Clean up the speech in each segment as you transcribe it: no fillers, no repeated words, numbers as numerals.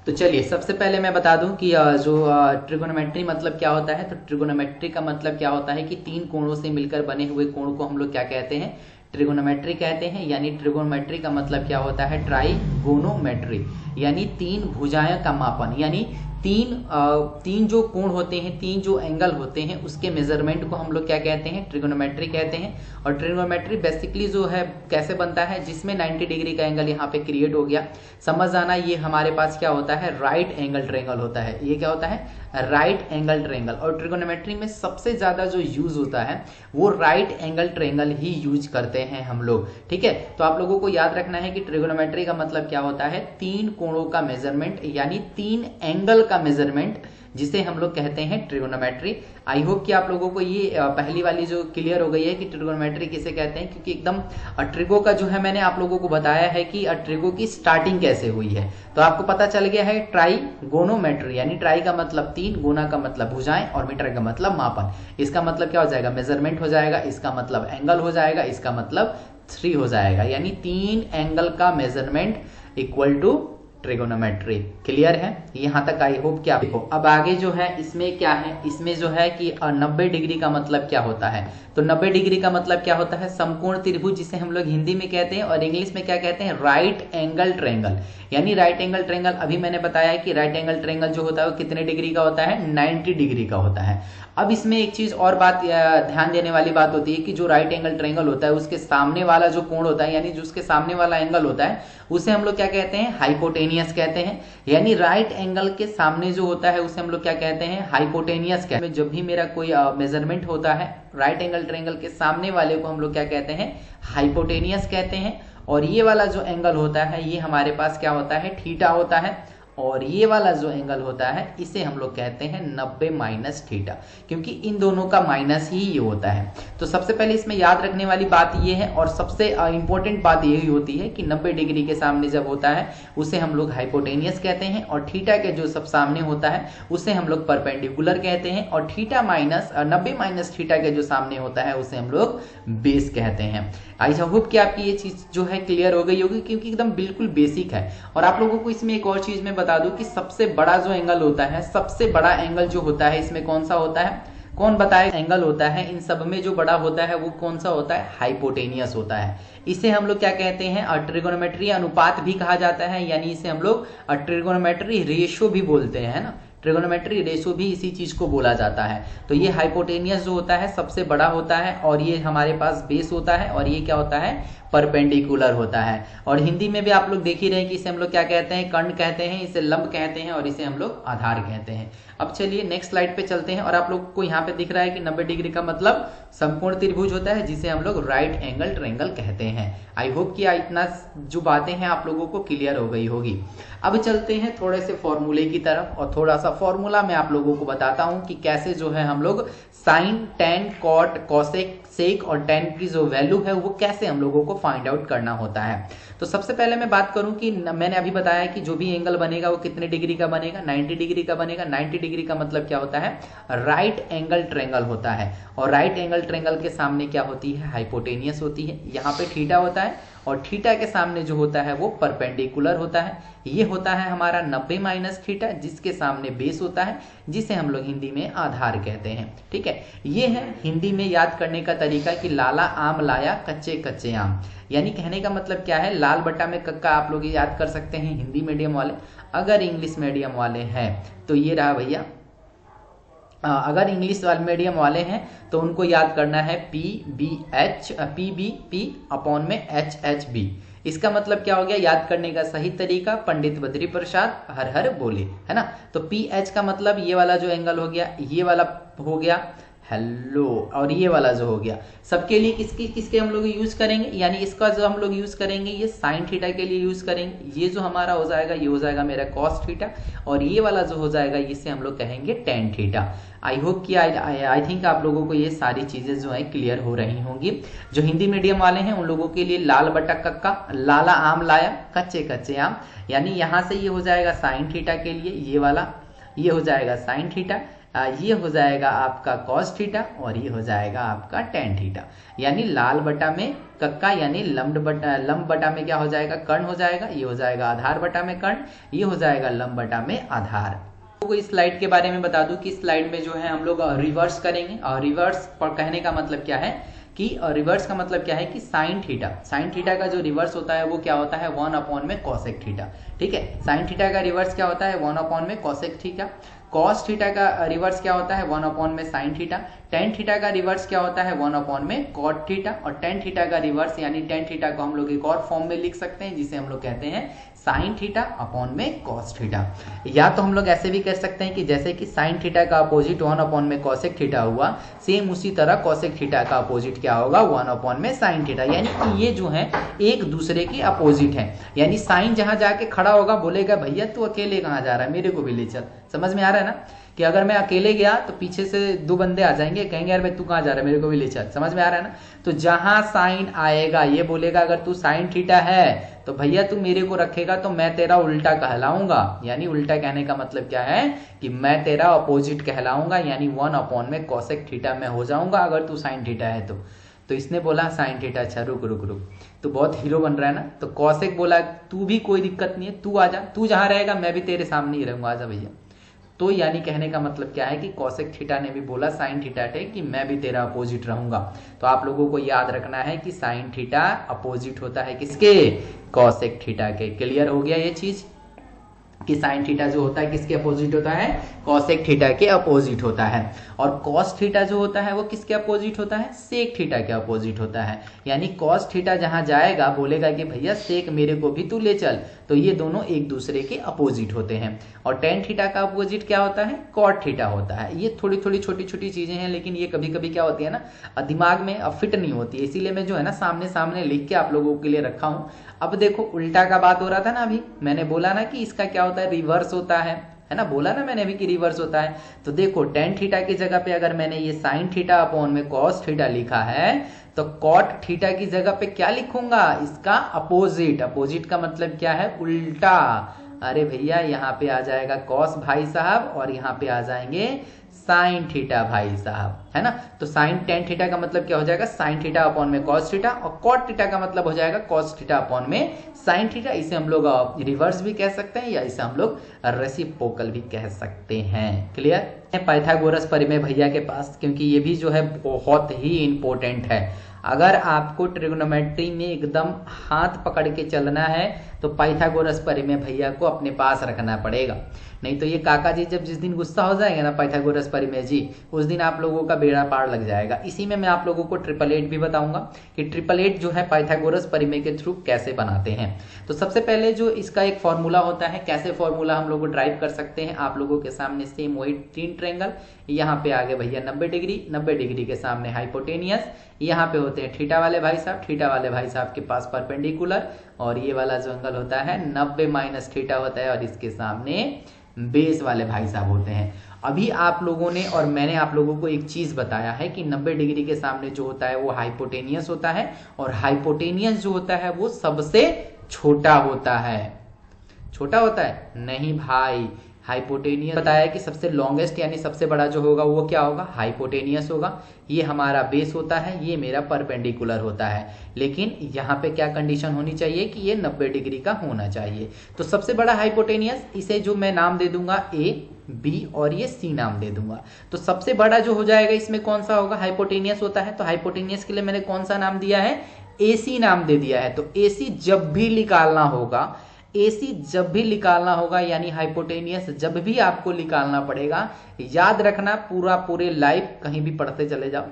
तो चलिए सबसे पहले मैं बता दूं कि जो ट्रिगोनोमेट्री मतलब क्या होता है। तो ट्रिगोनोमेट्री का मतलब क्या होता है कि तीन कोणों से मिलकर बने हुए कोण को हम लोग क्या कहते हैं, ट्रिगोनोमेट्री कहते हैं। यानी ट्रिगोनोमेट्री का मतलब क्या होता है, ट्राइगोनोमेट्री, यानी तीन भुजाओं का मापन। यानी तीन जो कोण होते हैं, तीन जो एंगल होते हैं, उसके मेजरमेंट को हम लोग क्या कहते हैं, ट्रिगोनोमेट्री कहते हैं। और ट्रिगोनोमेट्री बेसिकली जो है कैसे बनता है, जिसमें 90 डिग्री का एंगल यहाँ पे क्रिएट हो गया। समझ आना, ये हमारे पास क्या होता है, राइट एंगल ट्रायंगल होता है। ये क्या होता है, राइट एंगल ट्रायंगल। और ट्रिगोनोमेट्री में सबसे ज्यादा जो यूज होता है वो राइट एंगल ट्रायंगल ही यूज करते हैं हम लोग। ठीक है, तो आप लोगों को याद रखना है कि ट्रिगोनोमेट्री का मतलब क्या होता है, तीन कोणों का मेजरमेंट, यानी तीन एंगल का मेजरमेंट, जिसे हम लोग कहते हैं ट्रिगोनोमेट्री। आई होप कि आप लोगों को ये पहली वाली जो क्लियर हो गई है कि ट्रिगोनोमेट्री किसे कहते हैं, क्योंकि एकदम ट्रिगो का जो है मैंने आप लोगों को बताया है कि ट्रिगो की स्टार्टिंग कैसे हुई है। तो आपको पता चल गया है ट्राइगोनोमेट्री, यानी ट्राई का मतलब तीन, गोना का मतलब भुजाएं, और मीटर का मतलब मापन। इसका मतलब क्या हो जाएगा, मेजरमेंट हो जाएगा, इसका मतलब एंगल हो जाएगा, इसका मतलब 3 हो जाएगा। यानी तीन एंगल का measurement equal to trigonometry. Clear है यहां तक, आई होप कि आप देखो। अब आगे जो है इसमें क्या है, इसमें जो है कि 90 डिग्री का मतलब क्या होता है। तो 90 डिग्री का मतलब क्या होता है, समकोण त्रिभुज, जिसे हम लोग हिंदी में कहते हैं और इंग्लिश में क्या कहते हैं, राइट एंगल ट्रायंगल। यानी राइट एंगल ट्रायंगल, अभी मैंने बताया है कि राइट एंगल ट्रायंगल जो होता है वो कितने डिग्री का होता है, 90 डिग्री का होता है। अब इसमें एक चीज और बात ध्यान देने वाली बात होती है कि जो राइट एंगल ट्रायंगल होता है उसके सामने वाला जो कोण होता है, यानी जो उसके सामने वाला एंगल होता है, उसे हम लोग क्या कहते हैं, हाइपोटेनियस कहते हैं। यानी राइट एंगल के सामने जो होता है उसे हम लोग क्या कहते हैं, हाइपोटेनियस कहते हैं। जब भी मेरा कोई मेजरमेंट होता है राइट एंगल ट्रायंगल के सामने वाले को हम लोग क्या कहते हैं, हाइपोटेनियस कहते हैं। और ये वाला जो एंगल होता है ये हमारे पास क्या होता है, थीटा होता है। और ये वाला जो एंगल होता है इसे हम लोग कहते हैं 90 माइनस थीटा, क्योंकि इन दोनों का माइनस ही ये होता है। तो सबसे पहले इसमें याद रखने वाली बात ये है, और सबसे इंपॉर्टेंट बात यही होती है कि 90 डिग्री के सामने जब होता है उसे हम लोग हाइपोटेनियस कहते हैं, और थीटा के जो सब सामने होता है उसे हम लोग परपेंडिकुलर कहते हैं, और थीटा माइनस 90 माइनस थीटा के जो सामने होता है उसे हम लोग बेस कहते हैं। आई होप कि आपकी ये चीज जो है क्लियर हो गई होगी, क्योंकि एकदम बिल्कुल बेसिक है। और आप लोगों को इसमें एक और चीज में बता दूं कि सबसे बड़ा जो एंगल होता है, सबसे बड़ा एंगल जो होता है इसमें कौन सा होता है, कौन बताए एंगल होता है इन सब में जो बड़ा होता है वो कौन सा होता है, हाइपोटेनियस होता है। इसे हम लोग क्या कहते हैं, ट्रिगोनोमेट्री अनुपात भी कहा जाता है, यानी इसे हम लोग ट्रिगोनोमेट्री रेशियो भी बोलते हैं, है ना। ट्रिगोनोमेट्री रेशियो भी इसी चीज को बोला जाता है। तो ये हाइपोटेनियस जो होता है सबसे बड़ा होता है, और ये हमारे पास बेस होता है, और ये क्या होता है, परपेंडिकुलर होता है। और हिंदी में भी आप लोग देख ही रहे हैं कि इसे हम लोग क्या कहते हैं, कर्ण कहते हैं, इसे लंब कहते हैं, और इसे हम लोग आधार कहते हैं। अब चलिए नेक्स्ट स्लाइड पे चलते हैं। और आप लोग को यहाँ पे दिख रहा है कि 90 डिग्री का मतलब समकोण त्रिभुज होता है, जिसे हम लोग राइट एंगल ट्रायंगल कहते हैं। आई होप कि इतना जो बातें हैं आप लोगों को क्लियर हो गई होगी। अब चलते हैं थोड़े से फॉर्मूले की तरफ, और थोड़ा सा फॉर्मूला मैं आप लोगों को बताता हूं कि कैसे जो है हम लोग साइन, टेन, कॉट, कॉसेक, सेक और टेन की जो वैल्यू है वो कैसे हम लोगों को फाइंड आउट करना होता है। तो सबसे पहले मैं बात करूं कि मैंने अभी बताया कि जो भी एंगल बनेगा वो कितने डिग्री का बनेगा, 90 डिग्री का बनेगा। 90 डिग्री का मतलब क्या होता है, राइट एंगल ट्रायंगल होता है। और राइट एंगल ट्रायंगल के सामने क्या होती है, हाइपोटेनियस होती है। यहाँ पे थीटा होता है, और थीटा के सामने जो होता है वो परपेंडिकुलर होता है। ये होता है हमारा 90 माइनस थीटा, जिसके सामने बेस होता है, जिसे हम लोग हिंदी में आधार कहते हैं। ठीक है, ये है हिंदी में याद करने का तरीका कि लाला आम लाया कच्चे कच्चे आम। यानी कहने का मतलब क्या है, लाल बट्टा में कक्का आप लोग याद कर सकते हैं हिंदी मीडियम वाले। अगर इंग्लिश मीडियम वाले हैं तो ये रहा भैया, अगर इंग्लिश वाले मीडियम वाले हैं तो उनको याद करना है पी अपॉन में HHB। इसका मतलब क्या हो गया, याद करने का सही तरीका पंडित बद्री प्रसाद हर हर बोले, है ना। तो PH का मतलब ये वाला जो एंगल हो गया, ये वाला हो गया, हेलो, और ये वाला जो हो गया, सबके लिए किसके हम लोग यूज करेंगे, यानी इसका जो हम लोग यूज करेंगे ये साइन थीटा के लिए यूज करेंगे। ये जो हमारा हो जाएगा ये हो जाएगा मेरा कॉस थीटा, और ये वाला जो हो जाएगा इसे हम लोग कहेंगे टेन थीटा। आई होप कि आई थिंक आप लोगों को ये सारी चीजें जो है क्लियर हो रही होंगी। जो हिंदी मीडियम वाले हैं उन लोगों के लिए लाल बटा कक्का, लाला आम लाया कच्चे कच्चे आम, यानी यहाँ से ये हो जाएगा साइन थीटा के लिए, ये वाला ये हो जाएगा साइन थीटा, ये हो जाएगा आपका कॉस थीटा और ये हो जाएगा आपका टेन थीटा। यानी लाल बटा में कक्का यानी लंब बटा में क्या हो जाएगा, कर्ण हो जाएगा। ये हो जाएगा आधार बटा में कर्ण, ये हो जाएगा लंब बटा में आधार। तो इस स्लाइड के बारे में बता दूं कि स्लाइड में जो है हम लोग रिवर्स करेंगे। और रिवर्स पर कहने का मतलब क्या है कि रिवर्स का मतलब क्या है कि साइन थीटा का जो रिवर्स होता है वो क्या होता है 1 अपॉन में कॉसेक थीटा। ठीक है, साइन थीटा का रिवर्स क्या होता है 1 अपॉन में कॉसेक थीटा। कॉस थीटा का रिवर्स क्या होता है 1 अपॉन में साइन थीटा। टेन थीटा का रिवर्स क्या होता है 1 अपॉन में कॉट थीटा। और टेन थीटा का रिवर्स यानी टेन थीटा को हम लोग एक और फॉर्म में लिख सकते हैं जिसे हम लोग कहते हैं साइन थीटा अपॉन में कॉस थीटा। या तो हम लोग ऐसे भी कह सकते हैं कि जैसे कि साइन थीटा का अपोजिट 1 अपॉन में कॉसेक थीटा हुआ, सेम उसी तरह कॉसेक थीटा का अपोजिट क्या होगा 1 अपॉन में साइन थीटा। यानी कि ये जो है एक दूसरे के अपोजिट है। यानी साइन जहां जाके खड़ा होगा बोलेगा भैया तू अकेले कहां जा रहा है, मेरे को भी ले चल। समझ में आ रहा है ना कि अगर मैं अकेले गया तो पीछे से 2 बंदे आ जाएंगे, कहेंगे यार भाई तू कहां जा रहा है, मेरे को भी ले चल। समझ में आ रहा है ना। तो जहां साइन आएगा ये बोलेगा अगर तू साइन थीटा है तो भैया तू मेरे को रखेगा तो मैं तेरा उल्टा कहलाऊंगा। यानी उल्टा कहने का मतलब क्या है कि मैं तेरा अपोजिट कहलाऊंगा, यानी 1 अपॉन में कॉसेक थीटा में हो जाऊंगा अगर तू साइन थीटा है तो इसने बोला साइन थीटा। अच्छा रुक रुक रुक, तो बहुत हीरो बन रहा है ना। तो कॉसेक बोला तू भी कोई दिक्कत नहीं है, तू आजा, तू जहां रहेगा मैं भी तेरे सामने ही रहूंगा, आजा भैया। तो यानी कहने का मतलब क्या है कि कॉसेक थीटा ने भी बोला साइन थीटा टे कि मैं भी तेरा अपोजिट रहूंगा। तो आप लोगों को याद रखना है कि साइन थीटा अपोजिट होता है किसके, कॉसेक थीटा के। क्लियर हो गया ये चीज कि साइन थीटा जो होता है किसके अपोजिट होता है, कॉसेक थीटा के अपोजिट होता है। और कॉस थीटा जो होता है वो किसके अपोजिट होता है, सेक थीटा के अपोजिट होता है। यानी कॉस थीटा जहां जाएगा बोलेगा कि भैया सेक मेरे को भी तू ले चल, तो ये दोनों एक दूसरे के अपोजिट होते हैं। और टेन थीटा का अपोजिट क्या होता है, कॉट थीटा होता है। ये थोड़ी थोड़ी छोटी छोटी चीजें हैं लेकिन ये कभी कभी क्या होती है ना दिमाग में फिट नहीं होती है, इसीलिए मैं जो है ना सामने सामने लिख के आप लोगों के लिए रखा हूं। अब देखो उल्टा का बात हो रहा था ना, अभी मैंने बोला ना कि इसका क्या होता है, रिवर्स होता है ना, बोला ना मैंने अभी कि रिवर्स होता है। तो देखो टेन थीटा की जगह पे अगर मैंने ये साइन थीटा अपॉन में कॉस थीटा लिखा है तो कॉट थीटा की जगह पे क्या लिखूंगा, इसका अपोजिट। अपोजिट का मतलब क्या है, उल्टा। अरे भैया यहाँ पे आ जाएगा कॉस भाई साहब और यहाँ पे आ जाएंगे साइन थीटा भाई साहब, है ना। तो साइन टेन थीटा का मतलब क्या हो जाएगा, साइन थीटा अपॉन में कॉस थीटा। और कॉट थीटा का मतलब हो जाएगा कॉस थीटा अपॉन में साइन थीटा। इसे हम लोग रिवर्स भी कह सकते हैं या इसे हम लोग रेसिप्रोकल भी कह सकते हैं। क्लियर। पाइथागोरस परिमेय भैया के पास, क्योंकि ये भी जो है बहुत ही इंपॉर्टेंट है। अगर आपको ट्रिग्नोमेट्री में एकदम हाथ पकड़ के चलना है तो पाइथागोरस परिमेय भैया को अपने पास रखना पड़ेगा। नहीं तो ये काका जी जब जिस दिन गुस्सा हो जाएंगे ना पाइथागोरस परिमेय जी, उस दिन आप लोगों का बेड़ा पार लग जाएगा। इसी में मैं आप लोगों को 888 भी बताऊंगा कि 888 जो है पाइथागोरस परिमेय के थ्रू कैसे बनाते हैं। तो सबसे पहले जो इसका एक फॉर्मूला होता है, कैसे फॉर्मूला हम लोग ड्राइव कर सकते हैं, आप लोगों के सामने सेम वही 3 ट्रायंगल। यहाँ पे आगे भैया 90 डिग्री, 90 डिग्री के सामने हाइपोटेनियस। यहाँ पे होते हैं थीटा वाले भाई साहब, थीटा वाले भाई साहब के पास परपेंडिकुलर। और ये वाला जो एंगल होता है 90 माइनस थीटा होता है और इसके सामने बेस वाले भाई साहब होते हैं। अभी आप लोगों ने और मैंने आप लोगों को एक चीज बताया है कि 90 डिग्री के सामने जो होता है वो हाइपोटेनियस होता है और हाइपोटेनियस जो होता है वो सबसे छोटा होता है। छोटा होता है नहीं भाई, हाइपोटेनियस बताया कि सबसे लॉन्गेस्ट यानी सबसे बड़ा जो होगा वो क्या होगा, हाइपोटेनियस होगा। ये हमारा बेस होता है, ये मेरा परपेंडिकुलर होता है। लेकिन यहाँ पे क्या कंडीशन होनी चाहिए कि ये 90 डिग्री का होना चाहिए। तो सबसे बड़ा हाइपोटेनियस, इसे जो मैं नाम दे दूंगा ए बी और ये सी नाम दे दूंगा। तो सबसे बड़ा जो हो जाएगा इसमें कौन सा होगा, हाइपोटेनियस होता है। तो हाइपोटेनियस के लिए मैंने कौन सा नाम दिया है, AC नाम दे दिया है। तो AC जब भी निकालना होगा, AC जब भी निकालना होगा यानी हाइपोटेनियस जब भी आपको निकालना पड़ेगा, याद रखना पूरे लाइफ कहीं भी पढ़ते चले जाओ,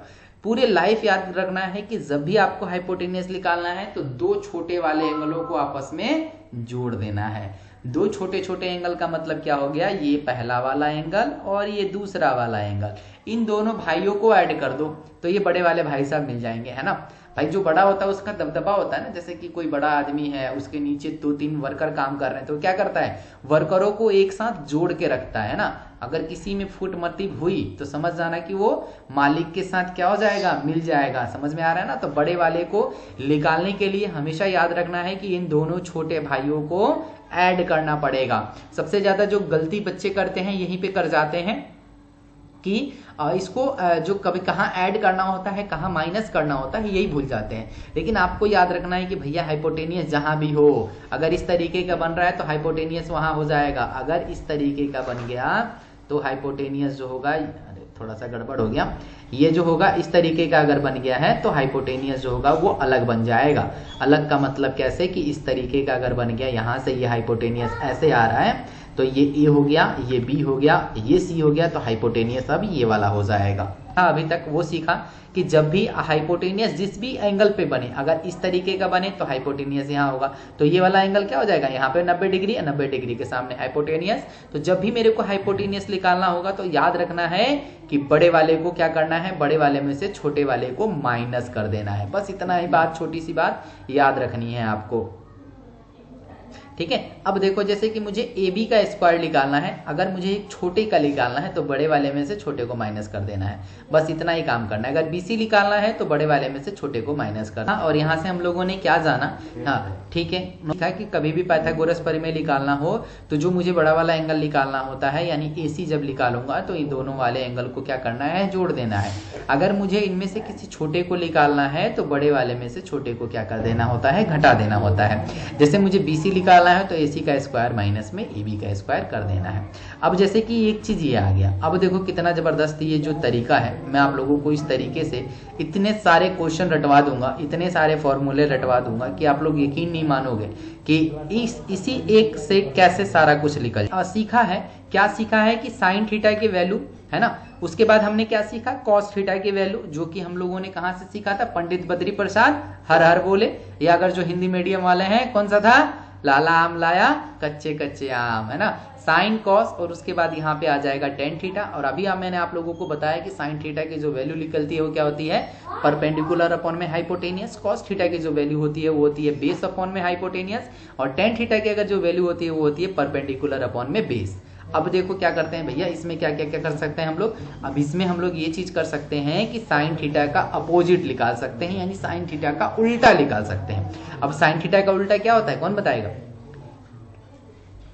पूरे लाइफ याद रखना है कि जब भी आपको हाइपोटेनियस निकालना है तो 2 छोटे वाले एंगलों को आपस में जोड़ देना है। 2 छोटे छोटे एंगल का मतलब क्या हो गया, ये पहला वाला एंगल और ये दूसरा वाला एंगल। इन दोनों भाइयों को ऐड कर दो तो ये बड़े वाले भाई साहब मिल जाएंगे, है ना। भाई जो बड़ा होता है उसका दबदबा होता है ना, जैसे कि कोई बड़ा आदमी है उसके नीचे 2-3 वर्कर काम कर रहे हैं तो क्या करता है, वर्करों को एक साथ जोड़ के रखता है ना। अगर किसी में फुट मती हुई तो समझ जाना कि वो मालिक के साथ क्या हो जाएगा, मिल जाएगा। समझ में आ रहा है ना। तो बड़े वाले को निकालने के लिए हमेशा याद रखना है कि इन दोनों छोटे भाइयों को ऐड करना पड़ेगा। सबसे ज्यादा जो गलती बच्चे करते हैं यहीं पे कर जाते हैं कि इसको जो कभी कहाँ ऐड करना होता है, कहाँ माइनस करना होता है, यही भूल जाते हैं। लेकिन आपको याद रखना है कि भैया हाइपोटेनियस जहां भी हो, अगर इस तरीके का बन रहा है तो हाइपोटेनियस वहां हो जाएगा, अगर इस तरीके का बन गया तो हाइपोटेनियस जो होगा, थोड़ा सा गड़बड़ हो गया, ये जो होगा इस तरीके का अगर बन गया है तो हाइपोटेनियस जो होगा वो अलग बन जाएगा। अलग का मतलब कैसे कि इस तरीके का अगर बन गया, यहाँ से ये हाइपोटेनियस ऐसे आ रहा है तो ये ए हो गया, ये बी हो गया, ये सी हो गया, तो हाइपोटेनियस अब ये वाला हो जाएगा। हाँ, अभी तक वो सीखा कि जब भी हाइपोटेनियस जिस भी एंगल पे बने, अगर इस तरीके का बने तो हाइपोटेनियस यहाँ होगा, तो ये वाला एंगल क्या हो जाएगा, यहाँ पे 90 डिग्री, 90 डिग्री के सामने हाइपोटेनियस। तो जब भी मेरे को हाइपोटेनियस निकालना होगा तो याद रखना है कि बड़े वाले को क्या करना है, बड़े वाले में से छोटे वाले को माइनस कर देना है। बस इतना ही बात, छोटी सी बात याद रखनी है आपको, ठीक है। अब देखो, जैसे कि मुझे ए बी का स्क्वायर निकालना है, अगर मुझे एक छोटे का निकालना है तो बड़े वाले में से छोटे को माइनस कर देना है, बस इतना ही काम करना है। अगर बी सी निकालना है तो बड़े वाले में से छोटे को माइनस करना। और यहाँ से हम लोगों ने क्या जाना, हाँ ठीक है, लिखा कि कभी भी पाइथागोरस प्रमेय निकालना हो तो जो मुझे बड़ा वाला एंगल निकालना होता है, यानी ए सी जब निकालूंगा तो इन दोनों वाले एंगल को क्या करना है, जोड़ देना है। अगर मुझे इनमें से किसी छोटे को निकालना है तो बड़े वाले में से छोटे को क्या कर देना होता है, घटा देना होता है। जैसे मुझे बी सी निकालना है तो ए सी का स्क्वायर माइनस में ए बी का स्क्वायर कर देना है। अब जैसे कि एक चीज ये आ गया, अब देखो कितना जबरदस्त ये जो तरीका है, मैं आप लोगों को इस तरीके से इतने सारे क्वेश्चन रटवा दूंगा, इतने सारे फॉर्मूले रटवा दूंगा कि आप लोग यकीन नहीं मानोगे कि इसी एक से कैसे सारा कुछ निकल। सीखा है, क्या सीखा है कि साइन थीटा की वैल्यू है ना, उसके बाद हमने क्या सीखा, कॉस थीटा की वैल्यू, जो कि हम लोगों ने कहां से सीखा था, पंडित बद्री प्रसाद हर हर बोले, या अगर जो हिंदी मीडियम वाले हैं कौन सा था, लाला आम लाया कच्चे कच्चे आम, है ना, साइन कॉस, और उसके बाद यहाँ पे आ जाएगा टेन थीटा। और अभी मैंने आप लोगों को बताया कि साइन थीटा की जो वैल्यू निकलती है वो क्या होती है, परपेंडिकुलर अपॉन में हाइपोटेनियस। कॉस थीटा की जो वैल्यू होती है वो होती है बेस अपॉन में हाइपोटेनियस, और टेन थीटा की अगर जो वैल्यू होती है वो होती है परपेंडिकुलर अपॉन में बेस। अब देखो क्या करते हैं भैया, इसमें क्या क्या क्या कर सकते हैं हम लोग, अब इसमें हम लोग ये चीज कर सकते हैं कि साइन थीटा का अपोजिट निकाल सकते हैं, यानी साइन थीटा का उल्टा निकाल सकते हैं। अब साइन थीटा का उल्टा क्या होता है, कौन बताएगा,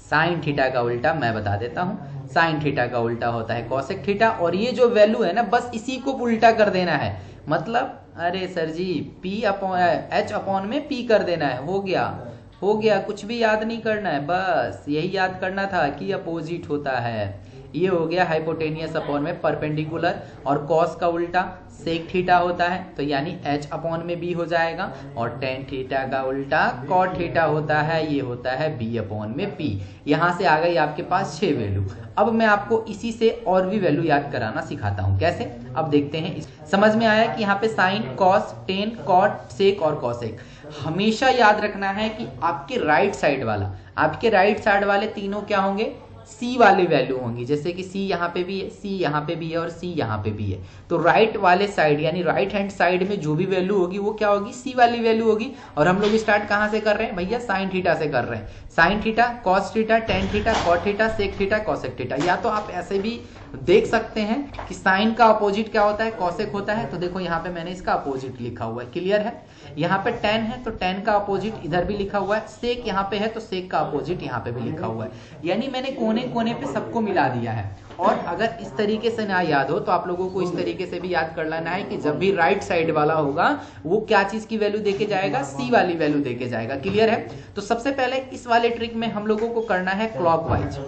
साइन थीटा का उल्टा मैं बता देता हूं, साइन थीटा का उल्टा होता है कॉसेक थीटा, और ये जो वैल्यू है ना बस इसी को उल्टा कर देना है, मतलब अरे sir G P upon H upon में पी कर देना है, हो गया, कुछ भी याद नहीं करना है, बस यही याद करना था कि अपोजिट होता है। ये हो गया हाइपोटेनियस अपॉन में परपेंडिकुलर, और कॉस का उल्टा सेक थीटा होता है, तो यानी एच अपॉन में बी हो जाएगा, और टेन थीटा का उल्टा कॉट थीटा होता है, ये होता है बी अपॉन में पी। यहां से आ गई आपके पास 6 वैल्यू। अब मैं आपको इसी से और भी वैल्यू याद कराना सिखाता हूं, कैसे, अब देखते हैं। समझ में आया कि यहाँ पे sine cos tan cot sec और कॉसेक, हमेशा याद रखना है कि आपके राइट साइड वाले तीनों क्या होंगे, सी वाली वैल्यू होंगी। जैसे कि सी यहाँ पे भी है, सी यहाँ पे भी है, और सी यहाँ पे भी है, तो राइट वाले साइड यानी राइट हैंड साइड में जो भी वैल्यू होगी वो क्या होगी, सी वाली वैल्यू होगी। और हम लोग स्टार्ट कहाँ से कर रहे हैं भैया, साइन थीटा से कर रहे हैं, sine theta cos theta tan theta cot theta sec theta cosec theta. या तो आप ऐसे भी देख सकते हैं कि साइन का अपोजिट क्या होता है, कॉसेक होता है, तो देखो यहाँ पे मैंने इसका अपोजिट लिखा हुआ है, क्लियर है। यहाँ पे टेन है तो टेन का अपोजिट इधर भी लिखा हुआ है, सेक यहाँ पे है तो सेक का अपोजिट यहाँ पे भी लिखा हुआ है, यानी मैंने कोने कोने पे सबको मिला दिया है। और अगर इस तरीके से ना याद हो तो आप लोगों को इस तरीके से भी याद कर लेना है कि जब भी राइट साइड वाला होगा वो क्या चीज की वैल्यू देके जाएगा, सी वाली वैल्यू देके जाएगा, क्लियर है। तो सबसे पहले इस वाले ट्रिक में हम लोगों को करना है क्लॉकवाइज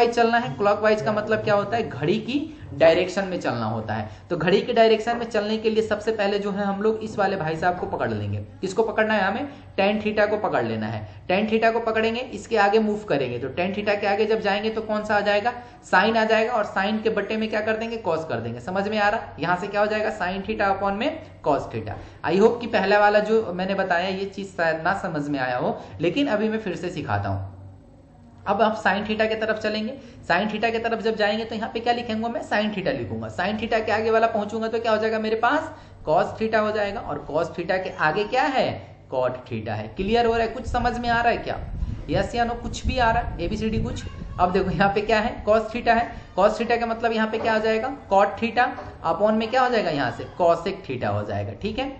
चलना है। क्लॉकवाइज का मतलब क्या होता है, घड़ी की डायरेक्शन में चलना होता है। तो घड़ी की डायरेक्शन में चलने के लिए सबसे पहले जो है हम लोग इस वाले भाई साहब को पकड़ लेंगे। किसको पकड़ना है, हमें टेन थीटा को पकड़ लेना है। टेन थीटा को पकड़ेंगे, इसके आगे मूव करेंगे, तो टेन थीटा के आगे जब जाएंगे तो कौन सा आ जाएगा, साइन आ जाएगा, और साइन के बट्टे में क्या कर देंगे, कॉस कर देंगे। समझ में आ रहा, यहां से क्या हो जाएगा, साइन थीटा अपॉन में कॉस थीटा। आई होप कि पहला वाला जो मैंने बताया ये चीज शायद ना समझ में आया हो, लेकिन अभी मैं फिर से सिखाता हूं। अब आप साइन थीटा की तरफ चलेंगे, साइन थीटा की तरफ जब जाएंगे तो यहाँ पे क्या लिखेंगे, मैं साइन थीटा लिखूंगा। साइन थीटा के आगे वाला पहुंचूंगा तो क्या हो जाएगा, मेरे पास कॉस थीटा हो जाएगा, और कॉस थीटा के आगे क्या है, कॉट थीटा है। क्लियर हो रहा है, कुछ समझ में आ रहा है क्या, यस या नो, कुछ भी आ रहा है, एबीसीडी कुछ। अब देखो यहाँ पे क्या है, कॉस थीटा है, कॉस थीटा का मतलब यहाँ पे क्या हो जाएगा, कॉट थीटा अपॉन में क्या हो जाएगा, यहाँ से कॉसेक थीटा हो जाएगा, ठीक है।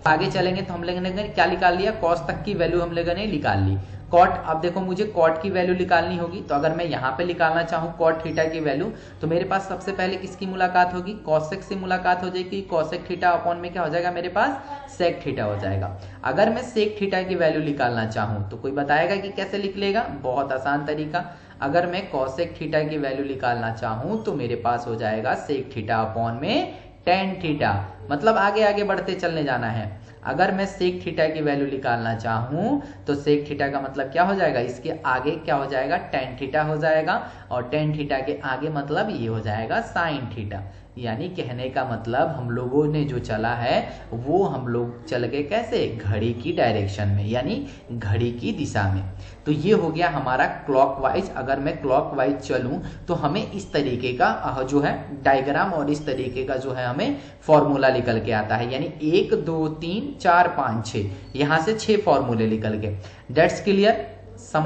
आगे चलेंगे तो हम लोगों ने क्या निकाल लिया, कॉस तक की वैल्यू हम लोगों ने निकाल ली। कॉट, अब देखो मुझे कॉट की वैल्यू निकालनी होगी, तो अगर मैं यहाँ पे निकालना चाहूँ कॉट थीटा की वैल्यू, तो मेरे पास सबसे पहले किसकी मुलाकात होगी, कॉसेक से मुलाकात हो जाएगी। कॉसेक थीटा अपॉन में क्या हो जाएगा मेरे पास, सेक थीटा हो जाएगा। अगर मैं सेक थीटा की वैल्यू निकालना चाहूँ तो कोई बताएगा कि कैसे लिख लेगा, बहुत आसान तरीका। अगर मैं कॉसेक थीटा की वैल्यू निकालना चाहूँ तो मेरे पास हो जाएगा सेक थीटा अपॉन में टेन थीटा, मतलब आगे आगे बढ़ते चलने जाना है। अगर मैं सेक थीटा की वैल्यू निकालना चाहूं तो सेक थीटा का मतलब क्या हो जाएगा, इसके आगे क्या हो जाएगा, टेन थीटा हो जाएगा, और टेन थीटा के आगे मतलब ये हो जाएगा साइन थीटा। यानी कहने का मतलब हम लोगों ने जो चला है वो हम लोग चल गए कैसे, घड़ी की डायरेक्शन में, यानी घड़ी की दिशा में। तो ये हो गया हमारा क्लॉकवाइज। अगर मैं क्लॉकवाइज चलूं तो हमें इस तरीके का जो है डायग्राम और इस तरीके का जो है हमें फॉर्मूला निकल के आता है, यानी 1 2 3 4 5 6, यहाँ से 6 फॉर्मूले निकल के। That's clear.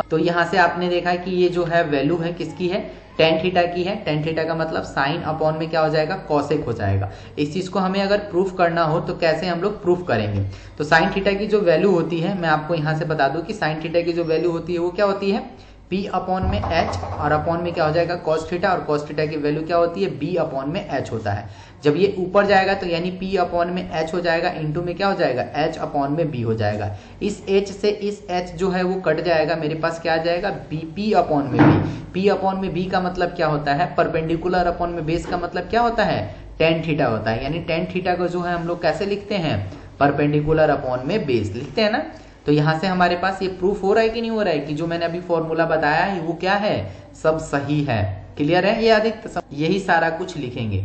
तो यहाँ से आपने देखा कि ये जो है वैल्यू है किसकी है, टेन थीटा की है। टेन थीटा का मतलब साइन अपॉन में क्या हो जाएगा, कॉसेक हो जाएगा। इस चीज को हमें अगर प्रूफ करना हो तो कैसे हम लोग प्रूफ करेंगे, तो साइन थीटा की जो वैल्यू होती है, मैं आपको यहाँ से बता दूं कि साइन थीटा की जो वैल्यू होती है वो क्या होती है, P अपॉन में H, और अपॉन में क्या हो जाएगा कॉस थीटा, और कॉस थीटा की वैल्यू क्या होती है, B अपॉन में H होता है। जब ये ऊपर जाएगा तो यानी P अपॉन में H हो जाएगा, इंटू में क्या हो जाएगा, H अपॉन में B हो जाएगा। इस H से इस H जो है वो कट जाएगा, मेरे पास क्या आ जाएगा, P अपॉन में B। P अपॉन में B का मतलब क्या होता है, परपेंडिकुलर अपॉन में बेस का मतलब क्या होता है, टेन थीटा होता है। यानी टेन थीटा को जो है हम लोग कैसे लिखते हैं, परपेंडिकुलर अपॉन में बेस लिखते हैं ना। तो यहाँ से हमारे पास ये प्रूफ हो रहा है कि नहीं हो रहा है कि जो मैंने अभी फॉर्मूला बताया है वो क्या है, सब सही है। क्लियर है ये आदित्य, यही सारा कुछ लिखेंगे।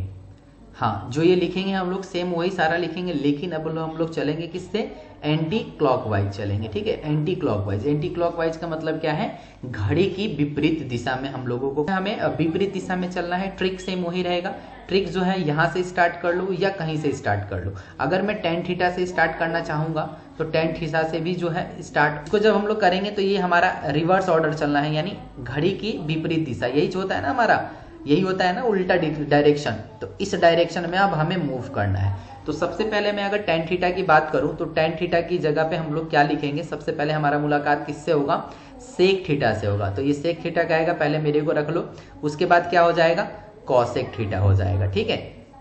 हाँ, जो ये लिखेंगे हम लोग सेम वही सारा लिखेंगे, लेकिन अब हम लोग चलेंगे किससे, एंटी क्लॉकवाइज चलेंगे। ठीक है, एंटी क्लॉकवाइज। एंटी क्लॉकवाइज का मतलब क्या है, घड़ी की विपरीत दिशा में हम लोगों को, हमें विपरीत दिशा में चलना है। ट्रिक सेम वही रहेगा। ट्रिक जो है यहाँ से स्टार्ट कर लो या कहीं से स्टार्ट कर लो। अगर मैं टेन थीटा से स्टार्ट करना चाहूंगा तो टेन थीटा से भी जो है स्टार्ट को जब हम लोग करेंगे तो ये हमारा रिवर्स ऑर्डर चलना है, यानी घड़ी की विपरीत दिशा, यही जो होता है ना हमारा, यही होता है ना उल्टा डायरेक्शन। तो इस डायरेक्शन में अब हमें मूव करना है। तो सबसे पहले मैं अगर टेन थीटा की बात करूं तो टेन थीटा की जगह पे हम लोग क्या लिखेंगे, सबसे पहले हमारा मुलाकात किससे होगा, सेक थीटा से होगा। तो ये सेक थीटा का आएगा, पहले मेरे को रख लो, उसके बाद क्या हो जाएगा, कॉसेक थीटा हो जाएगा। ठीक है,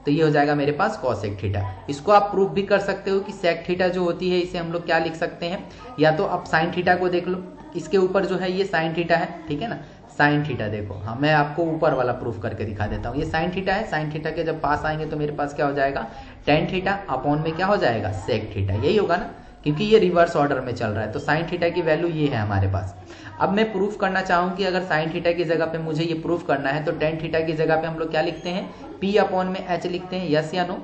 तो ये हो जाएगा मेरे पास कॉसेक थीटा। इसको आप प्रूफ भी कर सकते हो कि सेक थीटा जो होती है इसे हम लोग क्या लिख सकते हैं, या तो आप साइन थीटा को देख लो, इसके ऊपर जो है ये साइन थीटा है, ठीक है ना, साइन थीटा देखो। हाँ, मैं आपको ऊपर वाला प्रूफ करके दिखा देता हूँ। ये साइन थीटा है, साइन थीटा के जब पास आएंगे तो मेरे पास क्या हो जाएगा, टेन थीटा अपॉन में क्या हो जाएगा, सेक थीटा, यही होगा ना, क्योंकि ये रिवर्स ऑर्डर में चल रहा है। तो साइन थीटा की वैल्यू ये है हमारे पास। अब मैं प्रूफ करना चाहूँ कि अगर साइन थीटा की जगह पे मुझे ये प्रूफ करना है तो टेन थीटा की जगह पे हम लोग क्या लिखते हैं, P अपॉन में H लिखते हैं, यस या नो,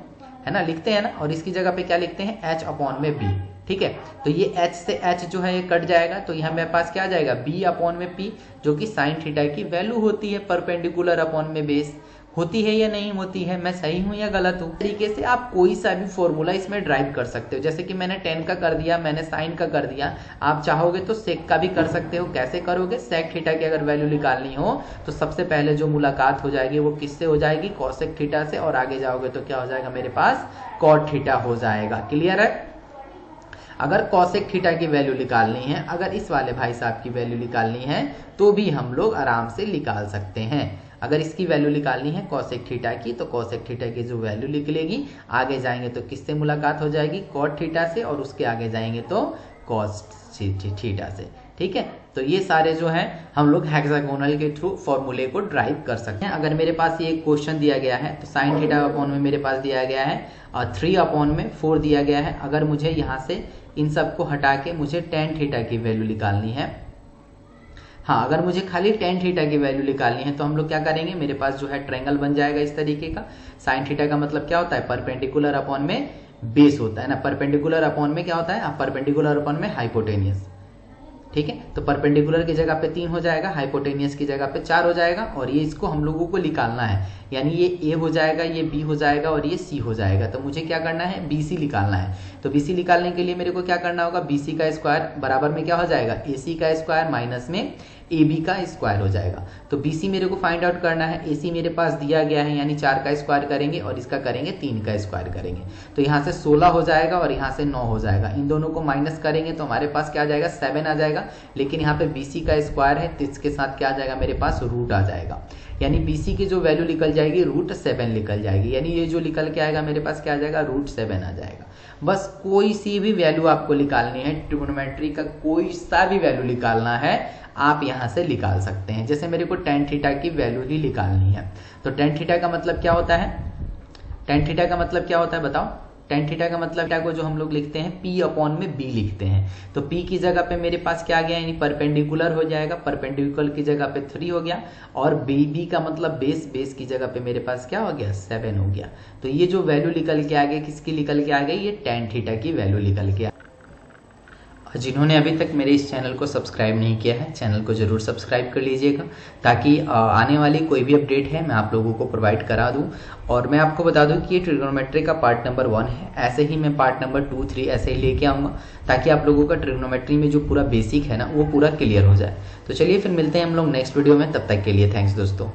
है ना, लिखते हैं ना। और इसकी जगह पे क्या लिखते हैं, H अपॉन में B। ठीक है, तो ये H से H जो है ये कट जाएगा, तो यहाँ मेरे पास क्या आ जाएगा, B अपॉन में P, जो कि साइन थीटा की वैल्यू होती है, परपेंडिकुलर अपॉन में बेस। होती है या नहीं होती है, मैं सही हूं या गलत हूं। तरीके से आप कोई सा भी फॉर्मूला इसमें ड्राइव कर सकते हो। जैसे कि मैंने टेन का कर दिया, मैंने साइन का कर दिया, आप चाहोगे तो सेक का भी कर सकते हो। कैसे करोगे, सेक थीटा की अगर वैल्यू निकालनी हो तो सबसे पहले जो मुलाकात हो जाएगी वो किससे हो जाएगी, कॉसेक थीटा से, और आगे जाओगे तो क्या हो जाएगा मेरे पास, कॉट थीटा हो जाएगा। क्लियर है। अगर कॉसेक थीटा की वैल्यू निकालनी है, अगर इस वाले भाई साहब की वैल्यू निकालनी है तो भी हम लोग आराम से निकाल सकते हैं। अगर इसकी वैल्यू निकालनी है कॉसेक थीटा की, तो कॉसेक थीटा की जो वैल्यू निकलेगी, आगे जाएंगे तो किससे मुलाकात हो जाएगी, कॉट थीटा से, और उसके आगे जाएंगे तो कॉस थीटा से। ठीक है, तो ये सारे जो हैं हम लोग हेक्सागोनल के थ्रू फॉर्मूले को ड्राइव कर सकते हैं। अगर मेरे पास ये क्वेश्चन दिया गया है तो साइन थीटा अपॉन में मेरे पास दिया गया है और 3 अपॉन में 4 दिया गया है। अगर मुझे यहाँ से इन सबको हटा के मुझे टेन थीटा की वैल्यू निकालनी है, हाँ, अगर मुझे खाली टेन थीटा की वैल्यू निकालनी है तो हम लोग क्या करेंगे, मेरे पास जो है ट्रायंगल बन जाएगा इस तरीके का। साइन थीटा का मतलब क्या होता है, परपेंडिकुलर अपॉन में बेस होता है ना। परपेंडिकुलर अपॉन में क्या होता है, परपेंडिकुलर अपॉन में हाइपोटेनियस। ठीक है, तो परपेंडिकुलर की जगह पे 3 हो जाएगा, हाइपोटेनियस की जगह पे 4 हो जाएगा, और ये इसको हम लोगों को निकालना है। यानी ये A हो जाएगा, ये B हो जाएगा और ये C हो जाएगा। तो मुझे क्या करना है, BC निकालना है। तो BC निकालने के लिए मेरे को क्या करना होगा, BC का स्क्वायर बराबर में क्या हो जाएगा, AC का स्क्वायर माइनस में ए बी का स्क्वायर हो जाएगा। तो बी सी मेरे को फाइंड आउट करना है, ए सी मेरे पास दिया गया है, यानी 4 का स्क्वायर करेंगे और इसका करेंगे 3 का स्क्वायर करेंगे। तो यहाँ से 16 हो जाएगा और यहाँ से 9 हो जाएगा। इन दोनों को माइनस करेंगे तो हमारे पास क्या आ जाएगा, 7 आ जाएगा। लेकिन यहाँ पे बी सी का स्क्वायर है तो इसके साथ क्या आ जाएगा, मेरे पास रूट आ जाएगा। यानी बी सी की जो वैल्यू निकल जाएगी √7 निकल जाएगी। यानी ये जो निकल के आएगा मेरे पास क्या आ जाएगा, √7 आ जाएगा। बस कोई सी भी वैल्यू आपको निकालनी है, ट्रिगोनोमेट्री का कोई सा भी वैल्यू निकालना है आप यहाँ से निकाल सकते हैं। जैसे मेरे को tan थीटा की वैल्यू ही निकालनी है, तो tan थीटा का मतलब क्या होता है, tan थीटा का मतलब क्या होता है बताओ। tan थीटा का मतलब क्या को जो हम लोग लिखते हैं P/B लिखते हैं। तो P की जगह पे मेरे पास क्या आ गया, यानी परपेंडिकुलर हो जाएगा, परपेंडिकुलर की जगह पे 3 हो गया, और B का मतलब बेस, बेस की जगह पे मेरे पास क्या हो गया, 7 हो गया। तो ये जो वैल्यू निकल के आ गई, किसकी निकल के आ गई, ये tan थीटा की वैल्यू निकल के। जिन्होंने अभी तक मेरे इस चैनल को सब्सक्राइब नहीं किया है, चैनल को जरूर सब्सक्राइब कर लीजिएगा, ताकि आने वाली कोई भी अपडेट है मैं आप लोगों को प्रोवाइड करा दूं। और मैं आपको बता दूं कि ये ट्रिग्नोमेट्री का पार्ट नंबर 1 है, ऐसे ही मैं पार्ट नंबर 2, 3 ऐसे ही लेके आऊँगा, ताकि आप लोगों का ट्रिग्नोमेट्री में जो पूरा बेसिक है ना वो पूरा क्लियर हो जाए। तो चलिए फिर मिलते हैं हम लोग नेक्स्ट वीडियो में, तब तक के लिए थैंक्स दोस्तों।